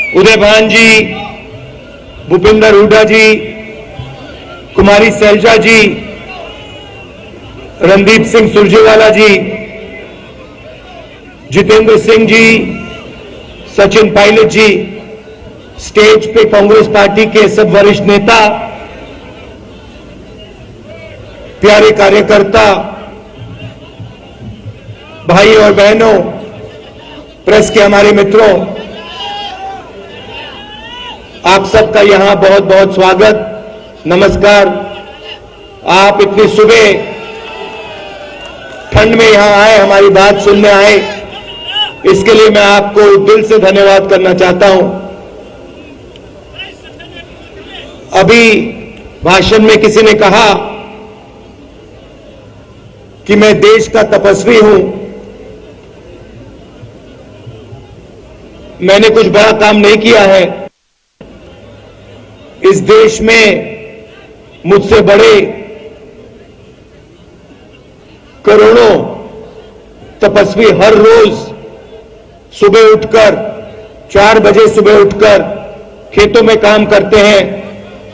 उदय भान जी, भूपिंदर हुड्डा जी, कुमारी सैलजा जी, रणदीप सिंह सुरजेवाला जी, जितेंद्र सिंह जी, सचिन पायलट जी, स्टेज पे कांग्रेस पार्टी के सब वरिष्ठ नेता, प्यारे कार्यकर्ता, भाई और बहनों, प्रेस के हमारे मित्रों, आप सबका यहां बहुत बहुत स्वागत, नमस्कार। आप इतनी सुबह ठंड में यहां आए, हमारी बात सुनने आए, इसके लिए मैं आपको दिल से धन्यवाद करना चाहता हूं। अभी भाषण में किसी ने कहा कि मैं देश का तपस्वी हूं, मैंने कुछ बड़ा काम नहीं किया है। इस देश में मुझसे बड़े करोड़ों तपस्वी हर रोज सुबह उठकर 4 बजे सुबह उठकर खेतों में काम करते हैं,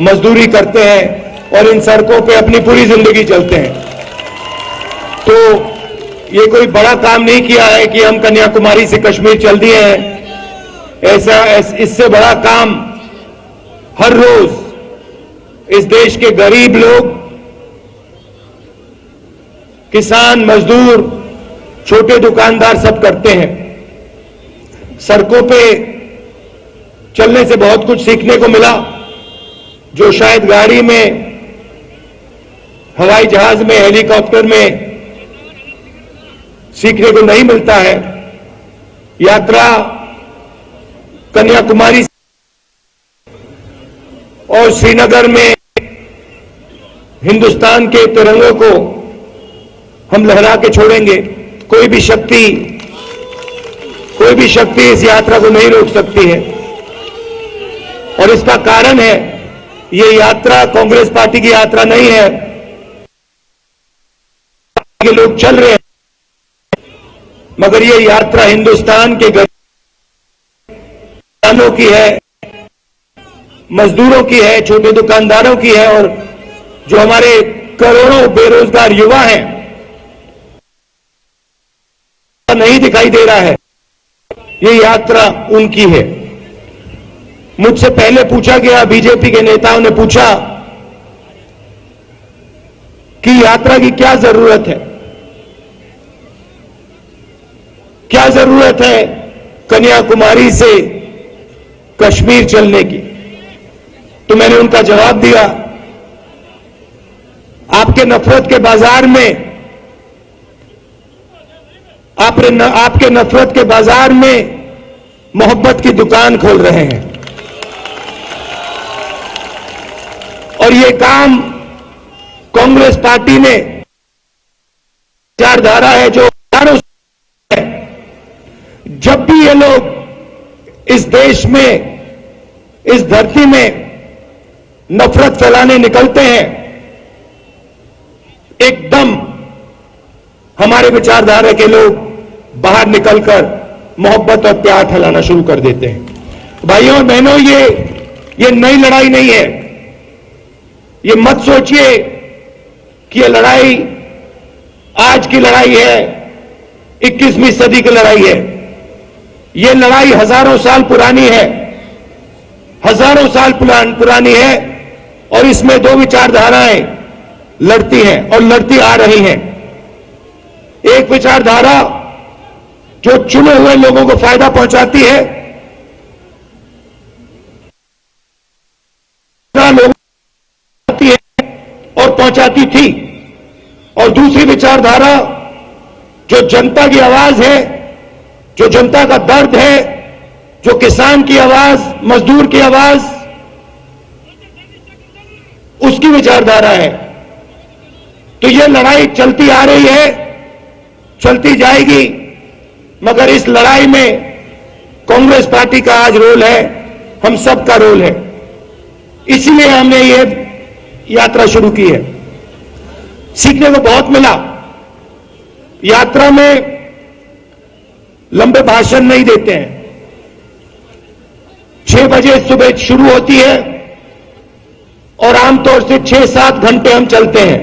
मजदूरी करते हैं और इन सड़कों पे अपनी पूरी जिंदगी चलते हैं। तो ये कोई बड़ा काम नहीं किया है कि हम कन्याकुमारी से कश्मीर चल दिए हैं। इससे बड़ा काम हर रोज इस देश के गरीब लोग, किसान, मजदूर, छोटे दुकानदार सब करते हैं। सड़कों पे चलने से बहुत कुछ सीखने को मिला, जो शायद गाड़ी में, हवाई जहाज में, हेलीकॉप्टर में सीखने को नहीं मिलता है। यात्रा कन्याकुमारी और श्रीनगर में हिंदुस्तान के तिरंगे को हम लहरा के छोड़ेंगे। कोई भी शक्ति इस यात्रा को नहीं रोक सकती है। और इसका कारण है, ये यात्रा कांग्रेस पार्टी की यात्रा नहीं है। ये लोग चल रहे हैं, मगर ये यात्रा हिंदुस्तान के किसानों की है, मजदूरों की है, छोटे दुकानदारों की है, और जो हमारे करोड़ों बेरोजगार युवा हैं, नहीं दिखाई दे रहा है। ये यात्रा उनकी है। मुझसे पहले पूछा गया, बीजेपी के नेताओं ने पूछा कि यात्रा की क्या जरूरत है, क्या जरूरत है कन्याकुमारी से कश्मीर चलने की। तो मैंने उनका जवाब दिया, आपके नफरत के बाजार में, आपके नफरत के बाजार में मोहब्बत की दुकान खोल रहे हैं। और ये काम कांग्रेस पार्टी ने विचारधारा है जो है। जब भी ये लोग इस देश में, इस धरती में नफरत फैलाने निकलते हैं, एकदम हमारे विचारधारा के लोग बाहर निकलकर मोहब्बत और प्यार फैलाना शुरू कर देते हैं। भाइयों और बहनों, ये नई लड़ाई नहीं है। ये मत सोचिए कि ये लड़ाई आज की लड़ाई है, 21वीं सदी की लड़ाई है। ये लड़ाई हजारों साल पुरानी है, हजारों साल पुरानी है। और इसमें दो विचारधाराएं लड़ती हैं और लड़ती आ रही हैं। एक विचारधारा जो चुने हुए लोगों को फायदा पहुंचाती है, लोगों को और पहुंचाती थी, और दूसरी विचारधारा जो जनता की आवाज है, जो जनता का दर्द है, जो किसान की आवाज, मजदूर की आवाज, उसकी विचारधारा है। तो यह लड़ाई चलती आ रही है, चलती जाएगी, मगर इस लड़ाई में कांग्रेस पार्टी का आज रोल है, हम सब का रोल है। इसीलिए हमने ये यात्रा शुरू की है। सीखने को बहुत मिला। यात्रा में लंबे भाषण नहीं देते हैं, 6 बजे सुबह शुरू होती है और आमतौर से 6-7 घंटे हम चलते हैं।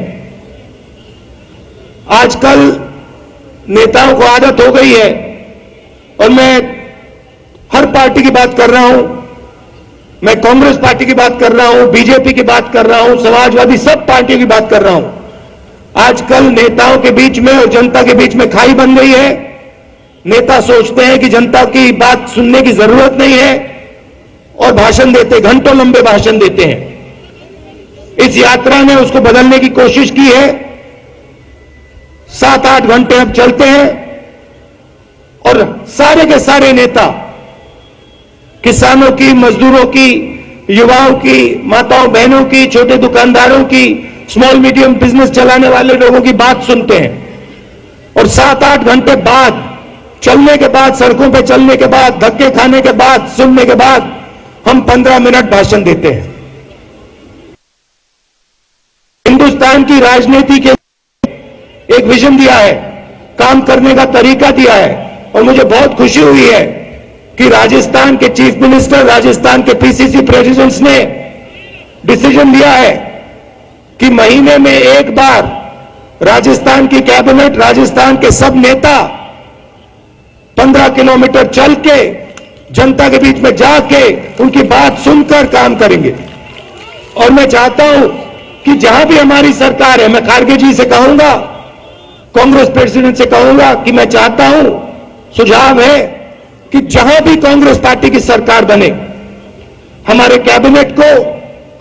आजकल नेताओं को आदत हो गई है, और मैं हर पार्टी की बात कर रहा हूं, मैं कांग्रेस पार्टी की बात कर रहा हूं, बीजेपी की बात कर रहा हूं, समाजवादी सब पार्टियों की बात कर रहा हूं। आजकल नेताओं के बीच में और जनता के बीच में खाई बन गई है। नेता सोचते हैं कि जनता की बात सुनने की जरूरत नहीं है और भाषण देते, घंटों लंबे भाषण देते हैं। इस यात्रा ने उसको बदलने की कोशिश की है। 7-8 घंटे अब चलते हैं और सारे के सारे नेता, किसानों की, मजदूरों की, युवाओं की, माताओं बहनों की, छोटे दुकानदारों की, स्मॉल मीडियम बिजनेस चलाने वाले लोगों की बात सुनते हैं। और 7-8 घंटे बाद, चलने के बाद, सड़कों पे चलने के बाद, धक्के खाने के बाद, सुनने के बाद हम 15 मिनट भाषण देते हैं। हिंदुस्तान की राजनीति के एक विजन दिया है, काम करने का तरीका दिया है, और मुझे बहुत खुशी हुई है कि राजस्थान के चीफ मिनिस्टर, राजस्थान के पीसीसी प्रेसिडेंट्स ने डिसीजन लिया है कि महीने में एक बार राजस्थान की कैबिनेट, राजस्थान के सब नेता 15 किलोमीटर चल के जनता के बीच में जाके उनकी बात सुनकर काम करेंगे। और मैं चाहता हूं कि जहां भी हमारी सरकार है, मैं खारगे जी से कहूंगा, कांग्रेस प्रेसिडेंट से कहूंगा कि मैं चाहता हूं, सुझाव है कि जहां भी कांग्रेस पार्टी की सरकार बने, हमारे कैबिनेट को,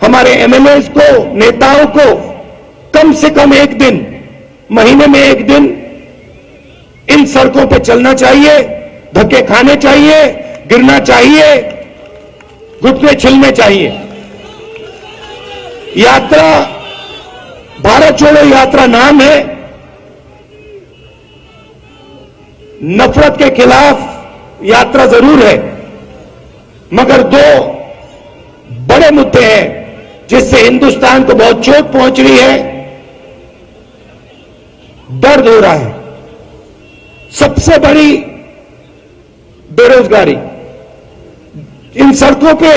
हमारे एमएलएस को, नेताओं को कम से कम एक दिन, महीने में एक दिन इन सड़कों पे चलना चाहिए, धक्के खाने चाहिए, गिरना चाहिए, घुटने छिलने चाहिए। यात्रा भारत छोड़ो यात्रा नाम है। नफरत के खिलाफ यात्रा जरूर है, मगर 2 बड़े मुद्दे हैं जिससे हिंदुस्तान को बहुत चोट पहुंच रही है, दर्द हो रहा है। सबसे बड़ी बेरोजगारी। इन सड़कों पे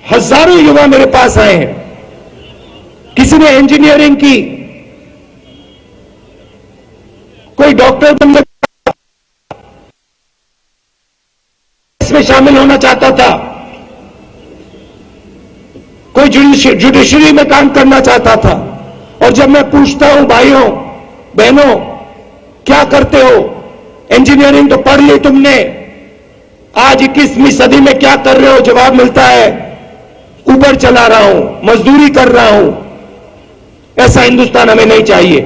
हजारों युवा मेरे पास आए हैं। किसी ने इंजीनियरिंग की, कोई डॉक्टर बनने इसमें शामिल होना चाहता था, कोई जुडिशरी में काम करना चाहता था। और जब मैं पूछता हूं, भाइयों बहनों क्या करते हो, इंजीनियरिंग तो पढ़ ली तुमने, आज 21वीं सदी में क्या कर रहे हो, जवाब मिलता है ऊबर चला रहा हूं, मजदूरी कर रहा हूं। ऐसा हिंदुस्तान हमें नहीं चाहिए।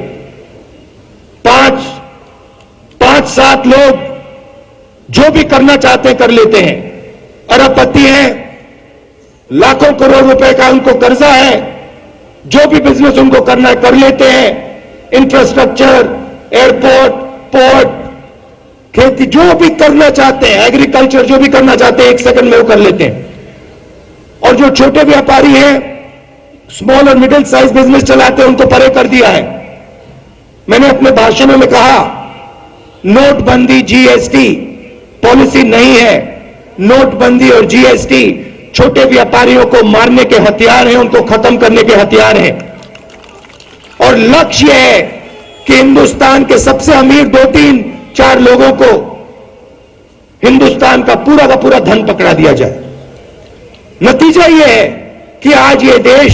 5-7 लोग जो भी करना चाहते हैं कर लेते हैं, अरबपति हैं, लाखों करोड़ रुपए का उनको कर्जा है, जो भी बिजनेस उनको करना है कर लेते हैं। इंफ्रास्ट्रक्चर, एयरपोर्ट, पोर्ट, खेती, जो भी करना चाहते हैं, एग्रीकल्चर जो भी करना चाहते हैं, 1 सेकंड में वो कर लेते हैं। और जो छोटे व्यापारी हैं, स्मॉल और मिडिल साइज बिजनेस चलाते हैं, उनको परे कर दिया है। मैंने अपने भाषणों में कहा, नोटबंदी, जीएसटी पॉलिसी नहीं है। नोटबंदी और जीएसटी छोटे व्यापारियों को मारने के हथियार हैं, उनको खत्म करने के हथियार हैं। और लक्ष्य है कि हिंदुस्तान के सबसे अमीर 2-3-4 लोगों को हिंदुस्तान का पूरा धन पकड़ा दिया जाए। नतीजा यह है कि आज ये देश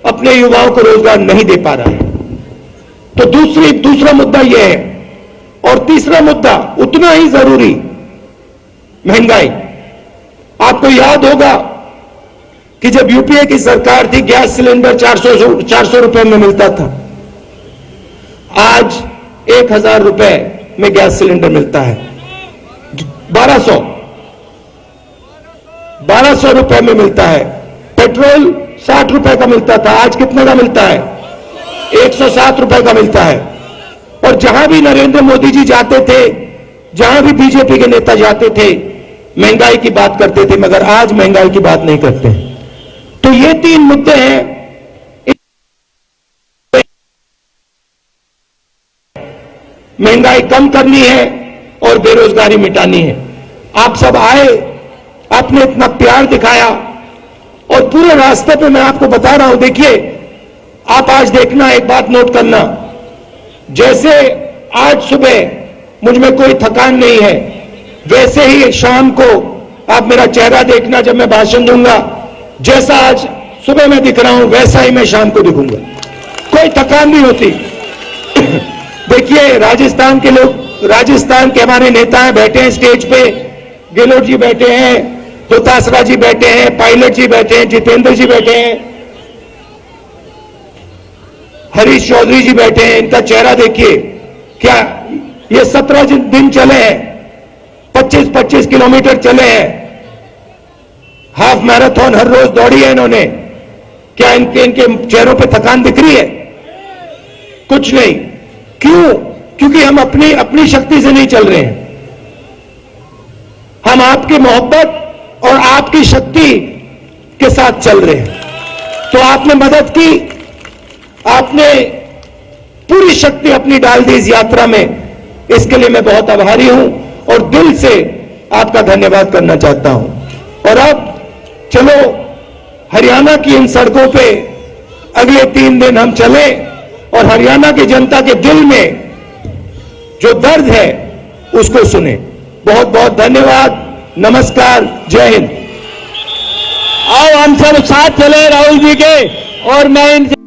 अपने युवाओं को रोजगार नहीं दे पा रहा है। तो दूसरा मुद्दा यह है। और तीसरा मुद्दा उतना ही जरूरी, महंगाई। आपको याद होगा कि जब यूपीए की सरकार थी, गैस सिलेंडर 400 रुपए में मिलता था। आज 1000 रुपए में गैस सिलेंडर मिलता है। 1200 रुपए में मिलता है। पेट्रोल 60 रुपए का मिलता था, आज कितने का मिलता है? 107 रुपए का मिलता है। और जहां भी नरेंद्र मोदी जी जाते थे, जहां भी बीजेपी के नेता जाते थे, महंगाई की बात करते थे, मगर आज महंगाई की बात नहीं करते। तो ये 3 मुद्दे हैं। महंगाई कम करनी है और बेरोजगारी मिटानी है। आप सब आए, आपने इतना प्यार दिखाया और पूरे रास्ते पे मैं आपको बता रहा हूं, देखिए आप आज देखना, एक बात नोट करना, जैसे आज सुबह मुझ में कोई थकान नहीं है, वैसे ही शाम को आप मेरा चेहरा देखना जब मैं भाषण दूंगा, जैसा आज सुबह मैं दिख रहा हूं वैसा ही मैं शाम को दिखूंगा, कोई थकान नहीं होती। देखिए राजस्थान के लोग, राजस्थान के हमारे नेता बैठे हैं स्टेज पे, गहलोत जी बैठे हैं, दोतासरा जी बैठे हैं, पायलट जी बैठे हैं, जितेंद्र जी बैठे हैं, हरीश चौधरी जी बैठे हैं, इनका चेहरा देखिए, क्या ये 17 दिन चले हैं, 25-25 किलोमीटर चले हैं, हाफ मैराथन हर रोज दौड़ी है इन्होंने, क्या इनके चेहरों पे थकान दिख रही है? कुछ नहीं। क्यों? क्योंकि हम अपनी शक्ति से नहीं चल रहे हैं, हम आपकी मोहब्बत और आपकी शक्ति के साथ चल रहे हैं। तो आपने मदद की, आपने पूरी शक्ति अपनी डाल दी इस यात्रा में, इसके लिए मैं बहुत आभारी हूं और दिल से आपका धन्यवाद करना चाहता हूं। और अब चलो हरियाणा की इन सड़कों पे अगले 3 दिन हम चले और हरियाणा की जनता के दिल में जो दर्द है उसको सुने। बहुत बहुत धन्यवाद, नमस्कार, जय हिंद। आओ हम सब साथ चले राहुल जी के, और मैं इनसे